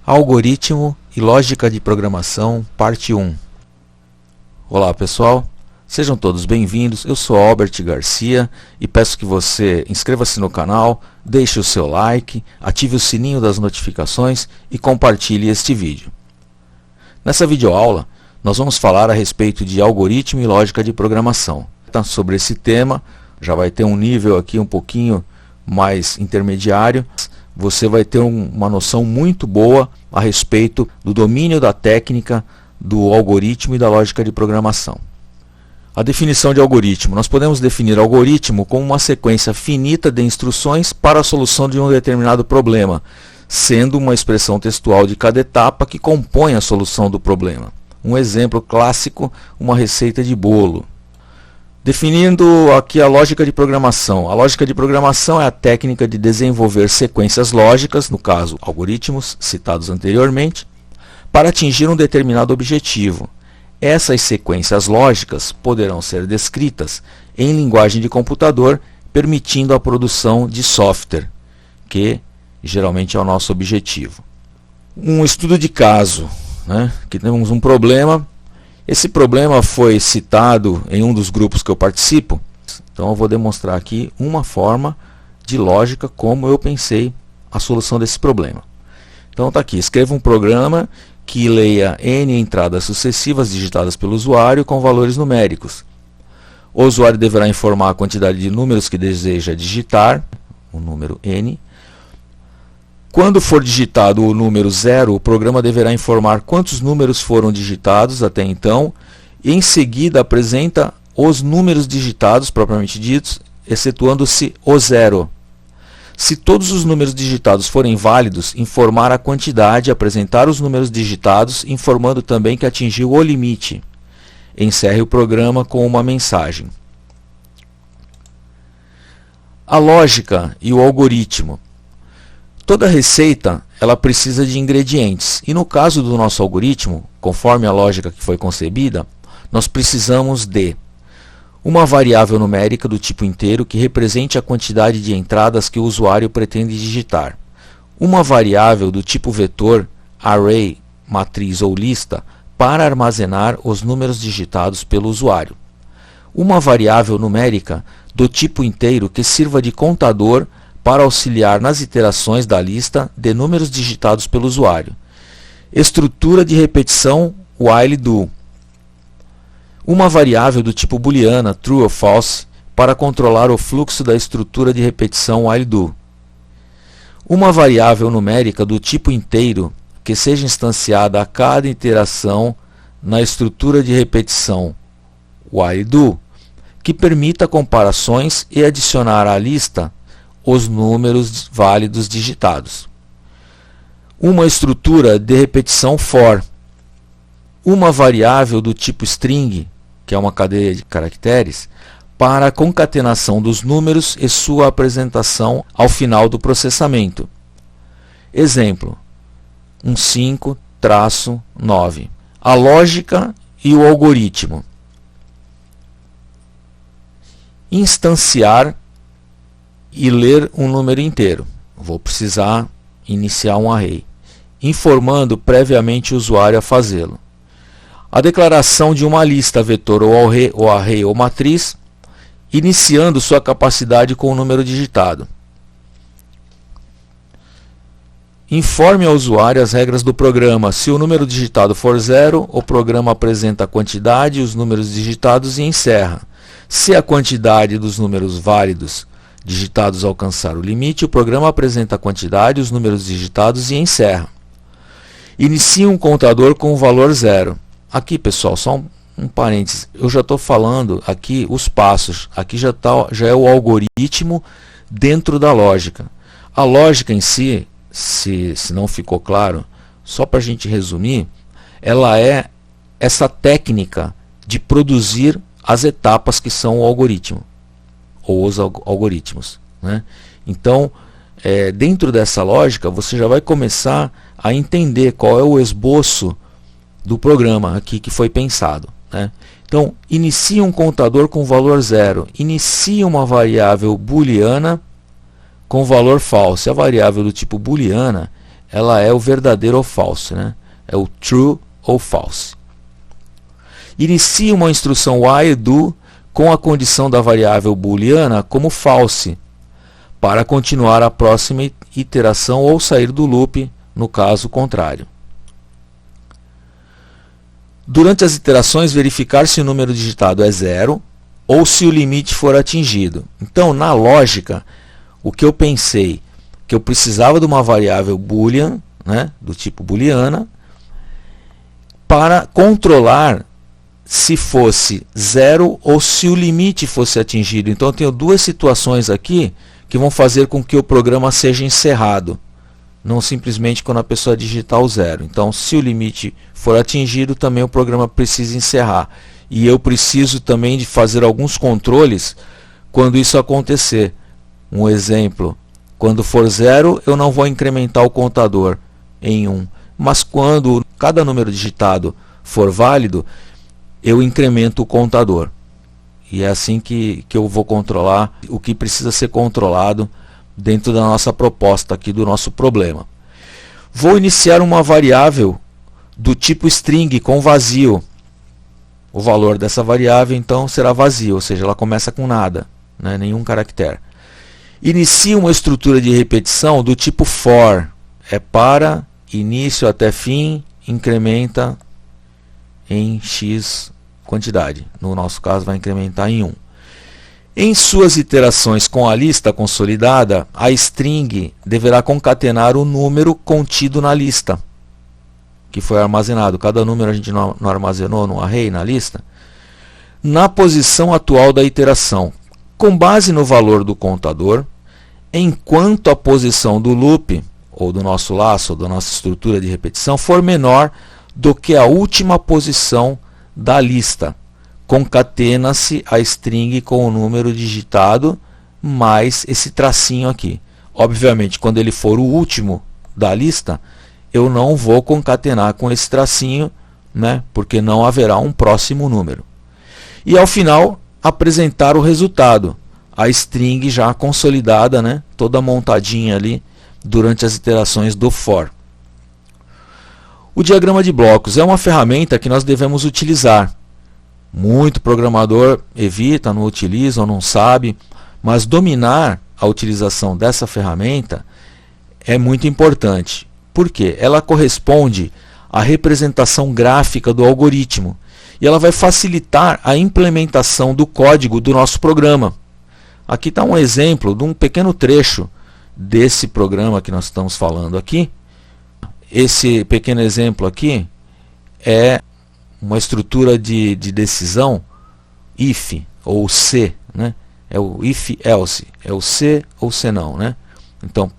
Algoritmo e lógica de programação, parte 1. Olá pessoal, sejam todos bem-vindos. Eu sou Albert Garcia e peço que você inscreva-se no canal, deixe o seu like, ative o sininho das notificações e compartilhe este vídeo. Nessa videoaula, nós vamos falar a respeito de algoritmo e lógica de programação. Sobre esse tema, já vai ter um nível aqui um pouquinho mais intermediário. Você vai ter uma noção muito boa a respeito do domínio da técnica, do algoritmo e da lógica de programação. A definição de algoritmo. Nós podemos definir algoritmo como uma sequência finita de instruções para a solução de um determinado problema, sendo uma expressão textual de cada etapa que compõe a solução do problema. Um exemplo clássico, uma receita de bolo. Definindo aqui a lógica de programação. A lógica de programação é a técnica de desenvolver sequências lógicas, no caso, algoritmos citados anteriormente, para atingir um determinado objetivo. Essas sequências lógicas poderão ser descritas em linguagem de computador, permitindo a produção de software, que geralmente é o nosso objetivo. Um estudo de caso, que temos um problema. Esse problema foi citado em um dos grupos que eu participo, então eu vou demonstrar aqui uma forma de lógica como eu pensei a solução desse problema. Então está aqui, escreva um programa que leia n entradas sucessivas digitadas pelo usuário com valores numéricos. O usuário deverá informar a quantidade de números que deseja digitar, o número n. Quando for digitado o número 0, o programa deverá informar quantos números foram digitados até então e em seguida apresenta os números digitados propriamente ditos, excetuando-se o 0. Se todos os números digitados forem válidos, informar a quantidade, apresentar os números digitados, informando também que atingiu o limite. Encerre o programa com uma mensagem. A lógica e o algoritmo. Toda receita ela precisa de ingredientes e no caso do nosso algoritmo, conforme a lógica que foi concebida, nós precisamos de uma variável numérica do tipo inteiro que represente a quantidade de entradas que o usuário pretende digitar, uma variável do tipo vetor, array, matriz ou lista para armazenar os números digitados pelo usuário, uma variável numérica do tipo inteiro que sirva de contador para auxiliar nas iterações da lista de números digitados pelo usuário. Estrutura de repetição while do. Uma variável do tipo booleana, true ou false, para controlar o fluxo da estrutura de repetição while do. Uma variável numérica do tipo inteiro, que seja instanciada a cada iteração na estrutura de repetição while do, que permita comparações e adicionar à lista os números válidos digitados. Uma estrutura de repetição for. Uma variável do tipo string, que é uma cadeia de caracteres, para a concatenação dos números e sua apresentação ao final do processamento. Exemplo, 5-9. A lógica e o algoritmo. Instanciar e ler um número inteiro. Vou precisar iniciar um array, informando previamente o usuário a fazê-lo. A declaração de uma lista vetor ou array ou matriz, iniciando sua capacidade com o número digitado. Informe ao usuário as regras do programa. Se o número digitado for 0, o programa apresenta a quantidade e os números digitados e encerra. Se a quantidade dos números válidos digitados alcançar o limite, o programa apresenta a quantidade, os números digitados e encerra. Inicie um contador com o valor 0. Aqui, pessoal, só um parênteses. Eu já estou falando aqui os passos. Aqui já é o algoritmo dentro da lógica. A lógica em si, se não ficou claro, só para a gente resumir, ela é essa técnica de produzir as etapas que são o algoritmo, ou os algoritmos. Então, dentro dessa lógica, você já vai começar a entender qual é o esboço do programa aqui que foi pensado. Então, inicie um contador com valor 0, inicie uma variável booleana com valor false. A variável do tipo booleana ela é o verdadeiro ou falso, né? É o true ou false. Inicie uma instrução while do com a condição da variável booleana como false, para continuar a próxima iteração ou sair do loop, no caso contrário. Durante as iterações, verificar se o número digitado é 0 ou se o limite for atingido. Então, na lógica, o que eu pensei, que eu precisava de uma variável boolean, né, do tipo booleana, para controlar se fosse 0 ou se o limite fosse atingido. Então eu tenho duas situações aqui que vão fazer com que o programa seja encerrado, não simplesmente quando a pessoa digitar o 0. Então, se o limite for atingido, também o programa precisa encerrar. E eu preciso também de fazer alguns controles quando isso acontecer. Um exemplo, quando for 0, eu não vou incrementar o contador em 1. Mas quando cada número digitado for válido, eu incremento o contador. E é assim que eu vou controlar o que precisa ser controlado dentro da nossa proposta aqui, do nosso problema. Vou iniciar uma variável do tipo string com vazio. O valor dessa variável então será vazio, ou seja, ela começa com nada, né? Nenhum caractere. Inicio uma estrutura de repetição do tipo for. É para, início até fim, incrementa em x quantidade. No nosso caso vai incrementar em 1. Em suas iterações com a lista consolidada, a string deverá concatenar o número contido na lista, que foi armazenado. Cada número a gente não armazenou no array, na lista, na posição atual da iteração, com base no valor do contador, enquanto a posição do loop, ou do nosso laço, ou da nossa estrutura de repetição, for menor do que a última posição da lista. Concatena-se a string com o número digitado mais esse tracinho aqui. Obviamente, quando ele for o último da lista, eu não vou concatenar com esse tracinho, né, porque não haverá um próximo número. E ao final, apresentar o resultado, a string já consolidada, né, toda montadinha ali durante as iterações do for. O diagrama de blocos é uma ferramenta que nós devemos utilizar. Muito programador evita, não utiliza ou não sabe, mas dominar a utilização dessa ferramenta é muito importante. Por quê? Ela corresponde à representação gráfica do algoritmo e ela vai facilitar a implementação do código do nosso programa. Aqui está um exemplo de um pequeno trecho desse programa que nós estamos falando aqui. Esse pequeno exemplo aqui é uma estrutura de decisão if ou se, né? É o if else, é o se ou se não, né? Então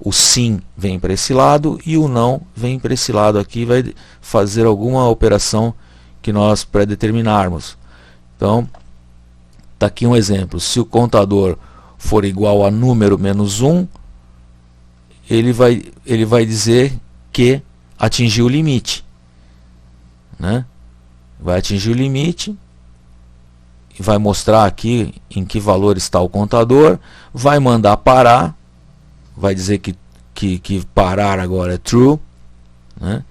o sim vem para esse lado e o não vem para esse lado aqui, vai fazer alguma operação que nós predeterminarmos. Então está aqui um exemplo: se o contador for igual a número menos 1, ele vai dizer que atingiu o limite, né? Vai atingir o limite e vai mostrar aqui em que valor está o contador, vai mandar parar, vai dizer que parar agora é true, né?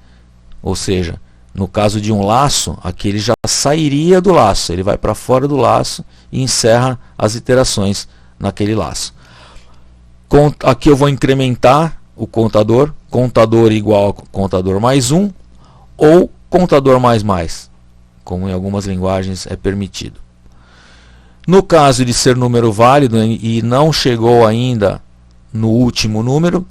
Ou seja, no caso de um laço, aqui ele já sairia do laço, ele vai para fora do laço e encerra as iterações naquele laço. Aqui eu vou incrementar o contador, contador igual a contador mais 1, ou contador mais, como em algumas linguagens é permitido. No caso de ser número válido e não chegou ainda no último número,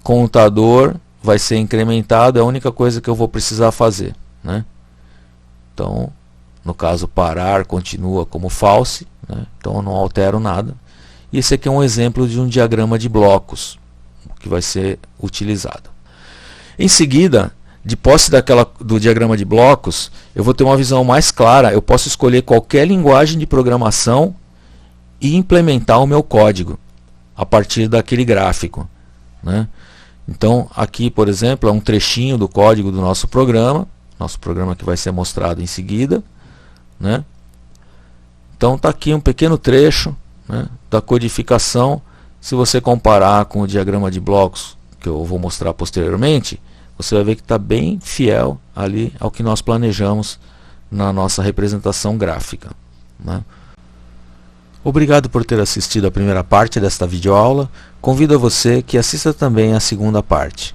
contador vai ser incrementado, é a única coisa que eu vou precisar fazer, né? Então, no caso parar continua como false, né? Então eu não altero nada. E esse aqui é um exemplo de um diagrama de blocos que vai ser utilizado. Em seguida, de posse do diagrama de blocos, eu vou ter uma visão mais clara. Eu posso escolher qualquer linguagem de programação e implementar o meu código a partir daquele gráfico, né? Então, aqui, por exemplo, é um trechinho do código do nosso programa que vai ser mostrado em seguida, né? Então, está aqui um pequeno trecho, né, da codificação. Se você comparar com o diagrama de blocos que eu vou mostrar posteriormente, você vai ver que está bem fiel ali ao que nós planejamos na nossa representação gráfica, né? Obrigado por ter assistido a primeira parte desta videoaula. Convido a você que assista também a segunda parte.